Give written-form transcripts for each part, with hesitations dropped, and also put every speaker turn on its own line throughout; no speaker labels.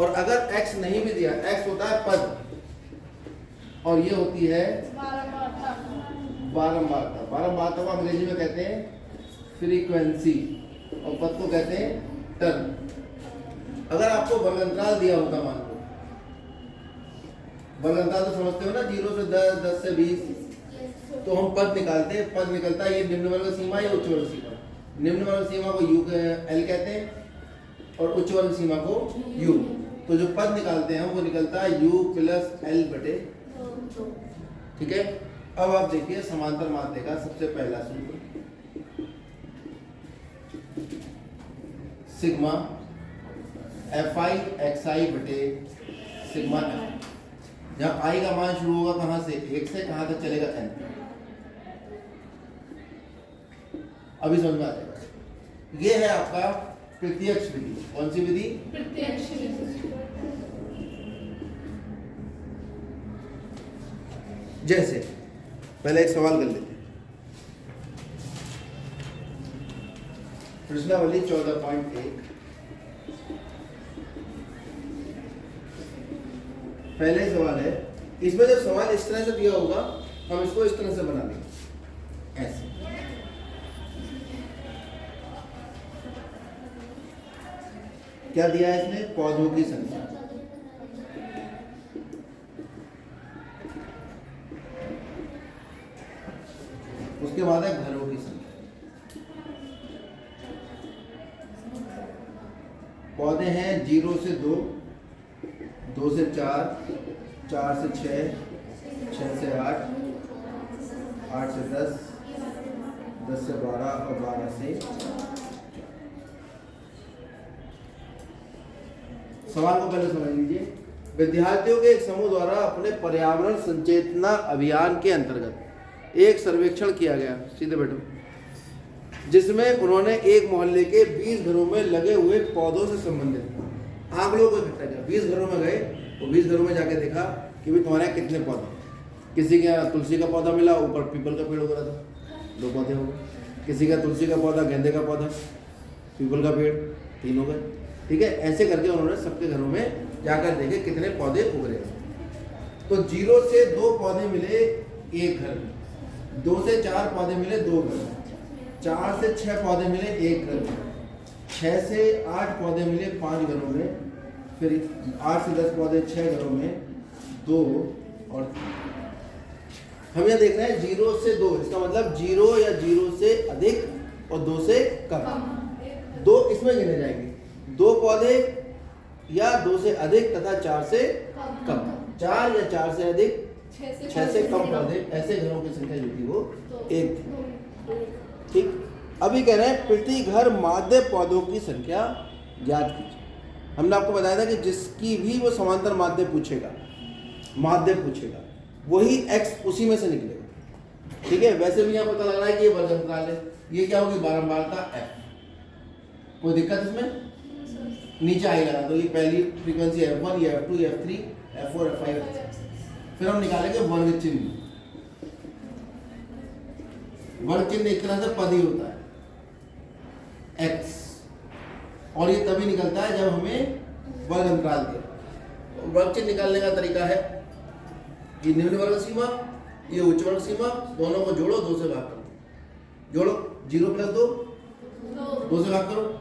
और अगर x नहीं भी दिया, x होता है पद और ये होती है बारंबारता। बारंबारता को अंग्रेजी में कहते हैं फ्रीक्वेंसी और पद को कहते हैं टर्म। अगर आपको वर्गंतराल दिया होता, मान लो वर्गंतराल तो समझते हो ना, 0 से 10, 10 से 20, तो हम पद निकालते हैं। पद निकलता है ये निम्न वर्ग सीमा या उच्च वर्ग सीमा। निम्न वर्ग सीमा को यू एल कहते हैं और उच्च वर्ग सीमा को यू। तो जो पद निकालते हैं वो निकलता है u प्लस एल बटे। ठीक है, अब आप देखिए समांतर माध्य का सबसे पहला सूत्र, सिग्मा एफ आई एक्स आई बटे सिग्मा एफ। जब आई का मान शुरू होगा कहां से, 1 से, कहां तक चलेगा n। अभी समझ में आ जाएगा। ये है आपका प्रत्यक्ष विधि। कौन सी विधि?
प्रत्यक्ष विधि।
जैसे पहले एक सवाल कर लेते हैं। प्रश्नावली 14.1। पहले सवाल है, इसमें जब सवाल इस तरह से दिया होगा हम इसको इस तरह से बना लेंगे, ऐसे। क्या दिया है इसने? पौधों की संख्या। उसके बाद है घरों की संख्या। पौधे हैं 0 से 2, 2 से 4, 4 से 6, 6 से 8, 8 से 10, 10 से 12 और 12 से। सवाल को पहले समझ लीजिए। विद्यार्थियों के एक समूह द्वारा अपने पर्यावरण संचेतना अभियान के अंतर्गत एक सर्वेक्षण किया गया, सीधे बैठो, जिसमें उन्होंने एक मोहल्ले के 20 घरों में लगे हुए पौधों से संबंधित आंकड़ों को इकट्ठा किया। 20 घरों में गए तो 20 घरों में जाके देखा कि भाई तुम्हारे यहाँ कितने पौधे। किसी के यहाँ तुलसी का पौधा मिला, ऊपर पीपल का पेड़ उग रहा था, 2 पौधे हो गए। किसी का तुलसी का पौधा, गेंदे का पौधा, पीपल का पेड़, 3 हो गए। ठीक है, ऐसे करके उन्होंने सबके घरों में जाकर देखे कितने पौधे उग रहे हैं। तो 0 से 2 पौधे मिले एक घर में, 2 से 4 पौधे मिले 2 घर में, 4 से 6 पौधे मिले एक घर में, 6 से 8 पौधे मिले 5 घरों में, फिर 8 से 10 पौधे 6 घरों में, 2 और हम यह देख रहे हैं 0 से 2, इसका मतलब 0 या 0 से अधिक और 2 से कम। 2 इसमें गिने जाएंगे, 2 पौधे या 2 से अधिक तथा 4 से कम। 4 या 4 से अधिक, 6 से कम पौधे, ऐसे घरों की संख्या जो थी वो 1 थी। ठीक, अभी कह रहे हैं प्रति घर माध्य पौधों की संख्या ज्ञात कीजिए। हमने आपको बताया था कि जिसकी भी वो समांतर माध्य पूछेगा, वही x उसी में से निकलेगा। ठीक है, वैसे भी यहाँ पता लग रहा है कि ये वर्गंतराल है। ये क्या होगी? बारंबारता f। कोई दिक्कत इसमें? नीचे आई लगा तो ये पहली फ्रीक्वेंसी f1, ये f2, ये f3, f4, f5, f6। फिर हम निकालेंगे वर्ग चिन्ह। वर्ग चिन्ह एक तरह से पद ही होता है x, और ये तभी निकलता है जब हमें वर्ग अंतराल दे। वर्ग चिन्ह निकालने का तरीका है, ये निम्न वर्ग सीमा, ये उच्च वर्ग सीमा, दोनों को जोड़ो, 2 से भाग करो। जोड़ो, 0 प्लस 2, 2 से भाग करो,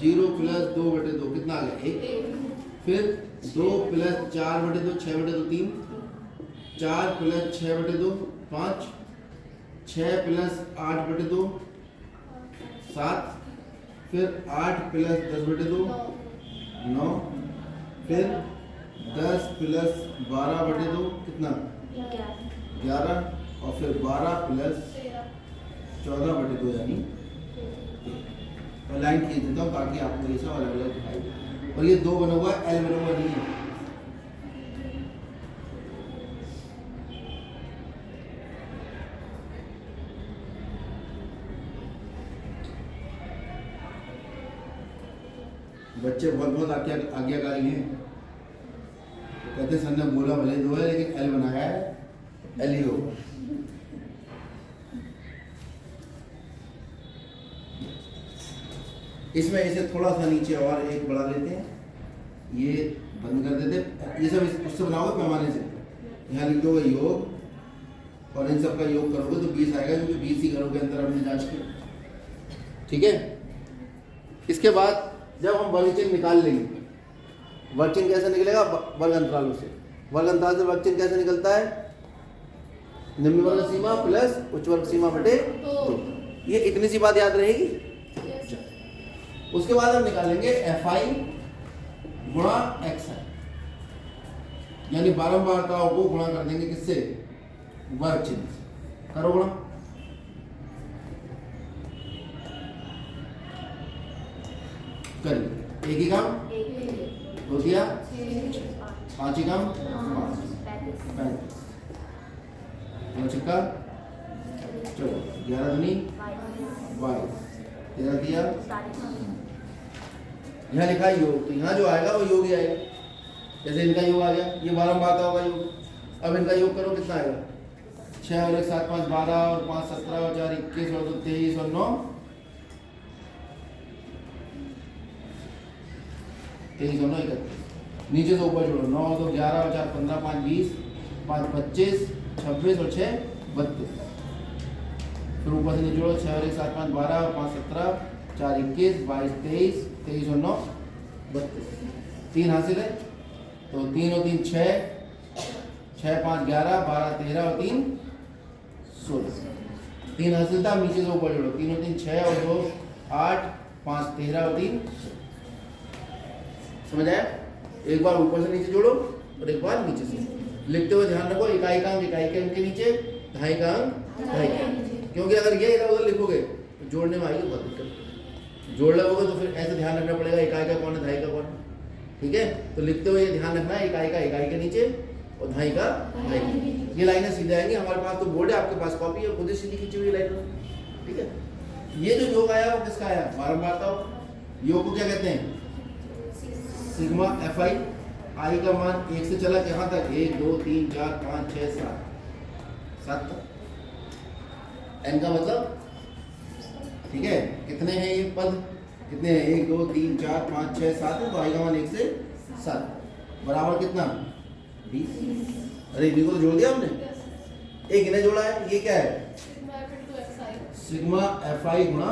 0 प्लस 2 बटे 2 कितना आ गया? 1। फिर 2 प्लस 4 बटे 2, 6 बटे 2 3, 4 प्लस 6 बटे 2 5, 6 प्लस 8 बटे 2 7, फिर 8 प्लस 10 बटे 2 9, फिर 10 प्लस 12 बटे 2 कितना? 11, और फिर 12 प्लस 14 बटे 2 यानी लाइन खींच देता हूँ ताकि आपको ये सब अलग अलग दिखाई दे। और ये 2 बना हुआ है, L बना हुआ नहीं है। बच्चे बहुत आज्ञाकारी हैं, कहते सर ने बोला भले 2 है लेकिन L बनाया है, L ही होगा। इसमें इसे थोड़ा सा नीचे और 1 बढ़ा लेते हैं, ये बंद कर देते, ये सब उससे बनाओगे पैमाने से, यहाँ लिख दोगे योग और इन सब का योग करोगे तो 20 आएगा, क्योंकि 20 ही घरों के अंदर हमने जांच की। ठीक है, इसके बाद जब हम वर्ग चिन्ह निकाल लेंगे, वर्ग चिन्ह कैसे निकलेगा? वर्ग अंतरालों से। वर्ग अंतराल से वर्ग चिन्ह कैसे निकलता है? निम्न वर्ग सीमा प्लस उच्च वर्ग सीमा बटे 2। ये इतनी सी बात याद रहेगी। उसके बाद हम निकालेंगे FI गुणा XI, यानी बारंबारताओं को गुणा कर देंगे किससे? वर्ग चिन्ह से। करो गुणा। करिए, एक ही काम, दो दिया, 5 ही काम, 5 छिक्का, चलो 11 दूनी 22, 13 दिया, यहाँ लिखा है योग, तो यहाँ जो आएगा वो योग ही आएगा। जैसे इनका योग आ गया, ये बारंबारताओं का योग। अब इनका योग करो, कितना आएगा? 6 और 1 7 5 12 और 5 17 और 4 21 और 2 23 और 9 23 और 9 31। नीचे से ऊपर जोड़ो, 9 और 2 11 और 4 15 5 20 5 25 26 और 6 32। फिर ऊपर से नीचे जोड़ो, 6 और 1 7 5 12 और 5 17 4 21 22 23 23 और 9 32। 3 हासिल है, तो 3 और 3 6 6 5 11 12 13 और 3 16। 3 हासिल था, नीचे से ऊपर जोड़ो, 3 और 3 6 और 2 8 5 13 और 3। समझ आया? एक बार ऊपर से नीचे जोड़ो और एक बार नीचे से। लिखते हुए ध्यान रखो, इकाई का अंक इकाई के अंक के नीचे, ढाई का अंक ढाई के, क्योंकि अगर ये इधर उधर लिखोगे तो जोड़ने में आएगी बहुत दिक्कत। जोड़ लोगे तो फिर ऐसे ध्यान रखना पड़ेगा इकाई का कौन है, ढाई का कौन है। ठीक है, तो लिखते हुए ये ध्यान रखना है, इकाई का इकाई के नीचे और ढाई का ढाई के। ये लाइनें सीधे आएंगी। हमारे पास तो बोर्ड है, आपके पास कॉपी है, खुद ही सीधी खींची हुई लाइन। ठीक है, ये जो योग आया वो किसका आया? बारंबारताओं। योग को क्या कहते हैं? Sigma FI। आई का मान 1 से चला कहाँ तक? 1 2 3 4 5 6 7 तक। n का मतलब, ठीक है, कितने हैं ये पद? कितने हैं? 1 2 3 4 5 6 7 है, तो आई का मान 1 से 7 बराबर कितना? 20। अरे बी को तो जोड़ दिया हमने, एक इन्हें जोड़ा है। ये क्या है? सिग्मा FI गुणा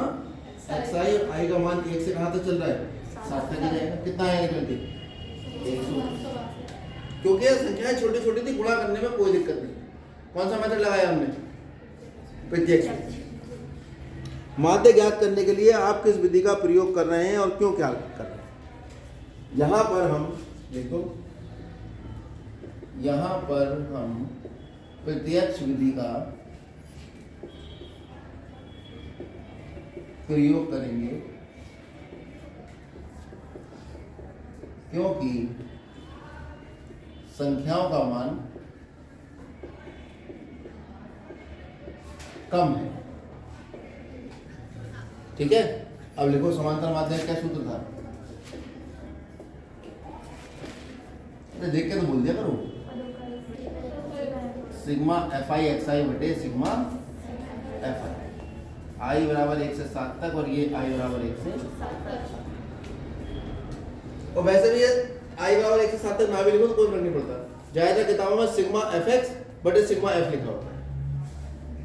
XI। आई का मान 1 से कहाँ तक चल रहा है? 7 तक जाएगा। कितना आया निकल के? 100। क्योंकि संख्याएं छोटी छोटी थी, गुणा करने में कोई दिक्कत नहीं। कौन सा मेथड लगाया हमने? प्रत्यक्ष। माध्य ज्ञात करने के लिए आप किस विधि का प्रयोग कर रहे हैं और क्यों क्या कर रहे हैं? यहां पर हम देखो, यहां पर हम प्रत्यक्ष विधि का प्रयोग करेंगे, क्योंकि संख्याओं का मान कम है। ठीक है, अब लिखो समांतर माध्यम क्या सूत्र था? अरे देख के तो बोल दिया करो, सिग्मा FI XI बटे सिग्मा FI। I बराबर 1 से 7 तक और ये I बराबर 1 से 7 तक। और वैसे भी ये I बराबर 1 से 7 तक ना भी लिखो तो कोई फर्क नहीं पड़ता। ज्यादातर किताबों में सिग्मा FX बटे सिग्मा F लिखा होता है।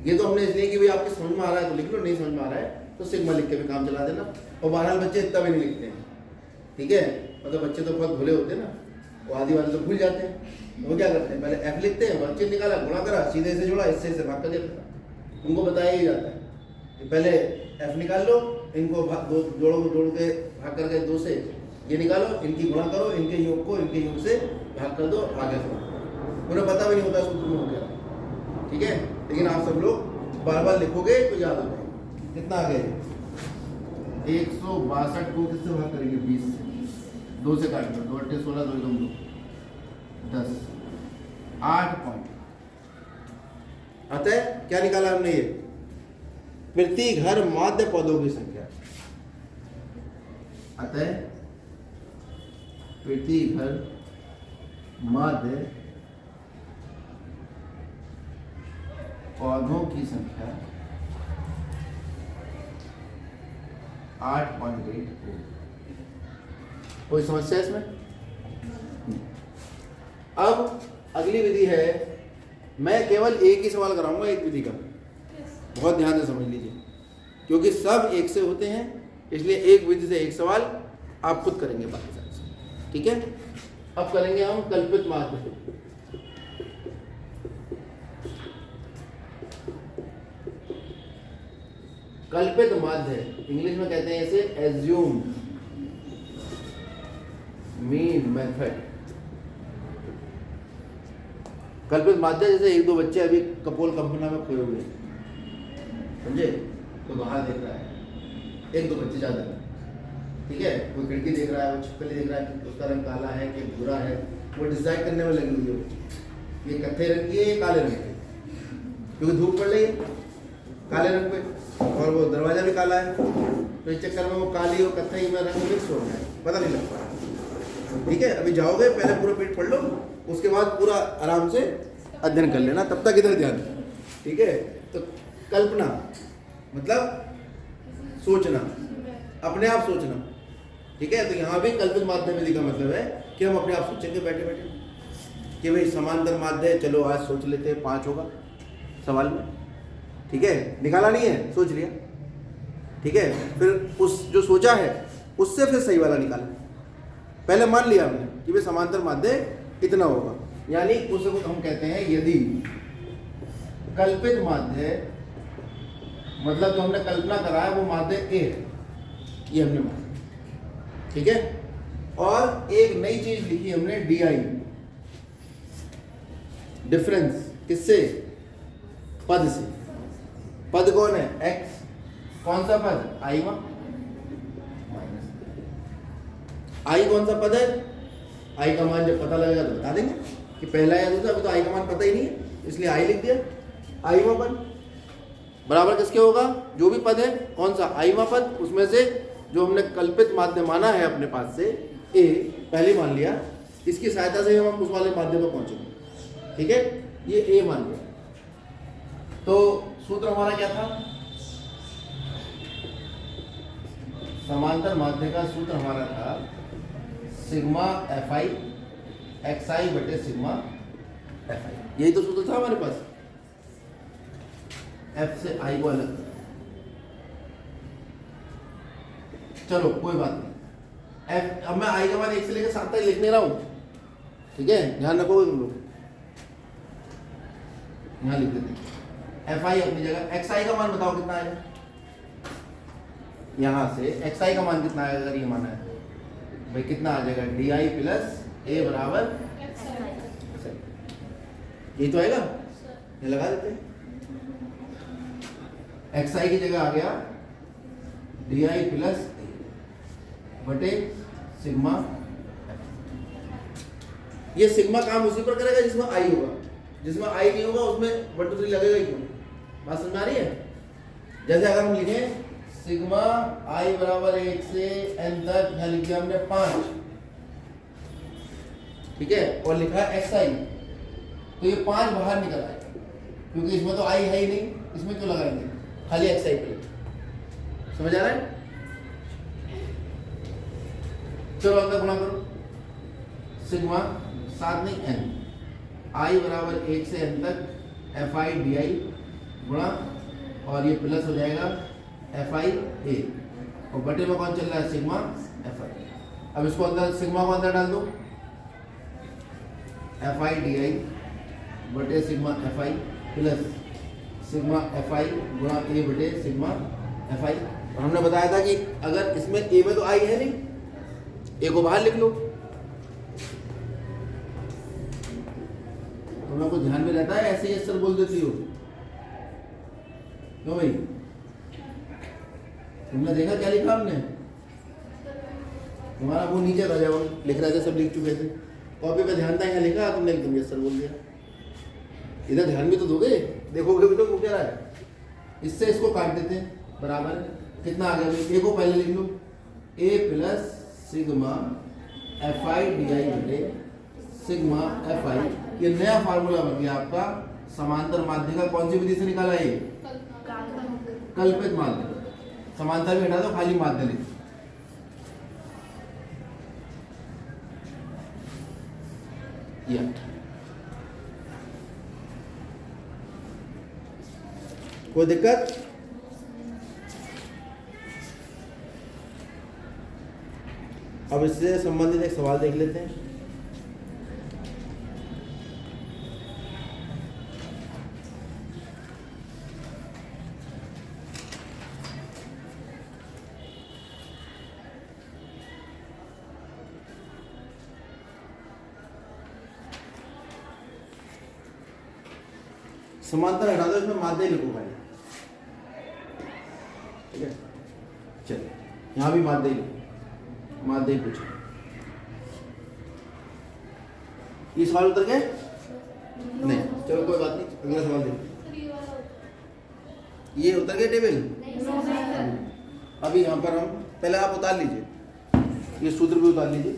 ये तो हमने इसलिए कि भाई आपके समझ में आ रहा है तो लिख लो, नहीं समझ में आ रहा है तो सिग्मा लिख के भी काम चला देना। और बहरहाल बच्चे इतना भी नहीं लिखते हैं। ठीक है, मतलब बच्चे तो बहुत भोले होते हैं ना, वो आधी वाले तो भूल जाते हैं। वो क्या करते हैं, पहले F लिखते हैं, वर्ग चिन्ह निकाला, गुणा करा, सीधे से जोड़ा, इससे भाग कर दिया। उनको बताया ही जाता है कि पहले F निकाल लो, इनको दो जोड़ो, जोड़ के भाग करके 2 से ये निकालो, इनकी गुणा करो, इनके योग को इनके योग से भाग कर दो, आगे बढ़ो। उन्हें पता भी नहीं होता सूत्र में हो गया। ठीक है, लेकिन आप सब लोग बार बार लिखोगे तो याद हो जाएगा। कितना आ गया? 162 को किससे भाग करेंगे? 20 से। 2 से काट दो, 2 8 16 2 2 10 8 पॉइंट। अतः क्या निकाला हमने? ये प्रति घर माध्य पदों की संख्या। अतः प्रति घर माध्य पौधों की संख्या 8.8 हो। कोई समस्या इसमें? अब अगली विधि है, मैं केवल एक ही सवाल कराऊंगा एक विधि का, बहुत ध्यान से समझ लीजिए, क्योंकि सब एक से होते हैं, इसलिए एक विधि से एक सवाल आप खुद करेंगे बाकी सारे से, ठीक है। अब करेंगे हम कल्पित माध्य। कल्पित माध्य इंग्लिश में कहते हैं इसे एज्यूम मीन मेथड। कल्पित माध्य जैसे एक दो बच्चे अभी कपोल कंपना में खोए हुए, समझे, तो बाहर देख रहा है, एक दो बच्चे ज्यादा, ठीक है, कोई खिड़की देख रहा है, वो छिपकली देख रहा है कि उसका रंग काला है कि भूरा है, वो डिसाइड करने में लगी हुई है ये कत्थे रंग की है ये काले रंग की, क्योंकि धूप पड़ रही है काले रंग पे और वो दरवाजा भी काला है, तो इस चक्कर में वो काली और कत्थई में रंग मिक्स हो गया है, पता नहीं लगता। ठीक है, अभी जाओगे पहले पूरा पेट पढ़ लो, उसके बाद पूरा आराम से अध्ययन कर लेना, तब तक इधर ध्यान, ठीक है। तो कल्पना मतलब सोचना, अपने आप सोचना, ठीक है। तो यहाँ भी कल्पित माध्य विधि का मतलब है कि हम अपने आप सोचेंगे बैठे बैठे कि भाई समांतर माध्य, चलो आज सोच लेते हैं 5 होगा सवाल में, ठीक है, निकाला नहीं है, सोच लिया, ठीक है। फिर उस जो सोचा है उससे फिर सही वाला निकाला, पहले मान लिया हमने कि भाई समांतर माध्य इतना होगा, यानी उसे हम कहते हैं यदि कल्पित माध्य, मतलब जो हमने कल्पना करा है वो माध्य ए है, ये हमने माना, ठीक है। और एक नई चीज लिखी हमने डी आई, डिफरेंस किससे, पद से। पद कौन है, एक्स, कौन सा पद, आई मा माइनस, आई कौन सा पद है, आई का मान जब पता लगेगा तो बता देंगे कि पहला या दूसरा, अभी तो आई का मान पता ही नहीं है, इसलिए आई लिख दिया, आई मा पद बराबर किसके होगा, जो भी पद है कौन सा, आई मा पद, उसमें से जो हमने कल्पित माध्य माना है अपने पास से ए, पहले मान लिया, इसकी सहायता से हम उस वाले माध्य पर पहुंचेंगे, ठीक है। ये ए मान लिया, तो सूत्र हमारा क्या था, समांतर माध्य का सूत्र हमारा था सिग्मा एफ आई एक्स आई बटे सिग्मा एफ आई, यही तो सूत्र था हमारे पास, एफ से आई को अलग। चलो कोई बात नहीं, एफ, अब मैं आई का मान 1 से लेकर 7 तक लिख नहीं रहा हूं, ठीक है, ध्यान रखो तुम लोग, यहां लिख देते एफ आई अपनी जगह, एक्स आई का मान बताओ कितना आएगा, यहां से एक्स आई का मान कितना आएगा, अगर ये माना है भाई कितना आ जाएगा, डी आई प्लस ए बराबर, यही तो आएगा, ये लगा देते हैं, एक्स आई की जगह आ गया डी आई प्लस ए बटे सिग्मा, ये सिग्मा काम उसी पर करेगा जिसमें आई होगा, जिसमें आई नहीं होगा उसमें 1 2 3 लगेगा ही क्यों, बात समझ आ रही है। जैसे अगर हम लिखें सिग्मा आई बराबर 1 से n तक, यहाँ लिख दिया हमने 5, ठीक है, और लिखा है एक्स आई, तो ये 5 बाहर निकल आएगा, क्योंकि इसमें तो आई है ही नहीं, इसमें क्यों लगाएंगे, खाली एक्स आई पे, समझ आ रहा है। चलो अंदर गुणा करो, सिग्मा 7 नहीं n, आई बराबर 1 से n तक एफ आई डी आई गुणा, और ये प्लस हो जाएगा एफ आई ए, और बटे में कौन चल रहा है, सिग्मा एफ आई। अब इसको अंदर सिग्मा को अंदर डाल दो, एफ आई डी आई बटे सिग्मा एफ आई प्लस सिग्मा एफ आई गुणा ए बटे सिग्मा एफ आई। और हमने बताया था कि अगर इसमें ए में तो आई है नहीं, ए को बाहर लिख लो, तुम्हें कुछ ध्यान में रहता है, ऐसे ही सर बोल देती हो क्यों भाई, तुमने देखा क्या लिखा हमने, तुम्हारा वो नीचे रह जाओ, लिख रहे थे सब लिख चुके थे, कॉपी पे ध्यान था, यहाँ लिखा तुमने एकदम यस सर बोल दिया, इधर ध्यान भी तो दोगे, देखोगे भी तो वो क्या रहा है, इससे इसको काट देते हैं, बराबर कितना आ गया भाई, ए को पहले लिख लो, A plus sigma F I D I बटे सिग्मा एफ आई, ये नया फार्मूला बन गया आपका समांतर माध्य का, कौन सी विधि से निकाला ये, कल्पित माध्य, समांतर में हटा दो, खाली माध्य लिख, ये 8। कोई दिक्कत? अब इससे संबंधित एक सवाल देख लेते हैं। समांतर हटा दो, इसमें माध्य लिखो भाई, ठीक है। चलिए यहाँ भी माध्य लिखो, माध्य ही पूछो। ये सवाल उतर गए? नहीं, चलो कोई बात नहीं, अगला सवाल देखो। ये उतर गए टेबल? अभी यहाँ पर हम पहले आप उतार लीजिए, ये सूत्र भी उतार लीजिए।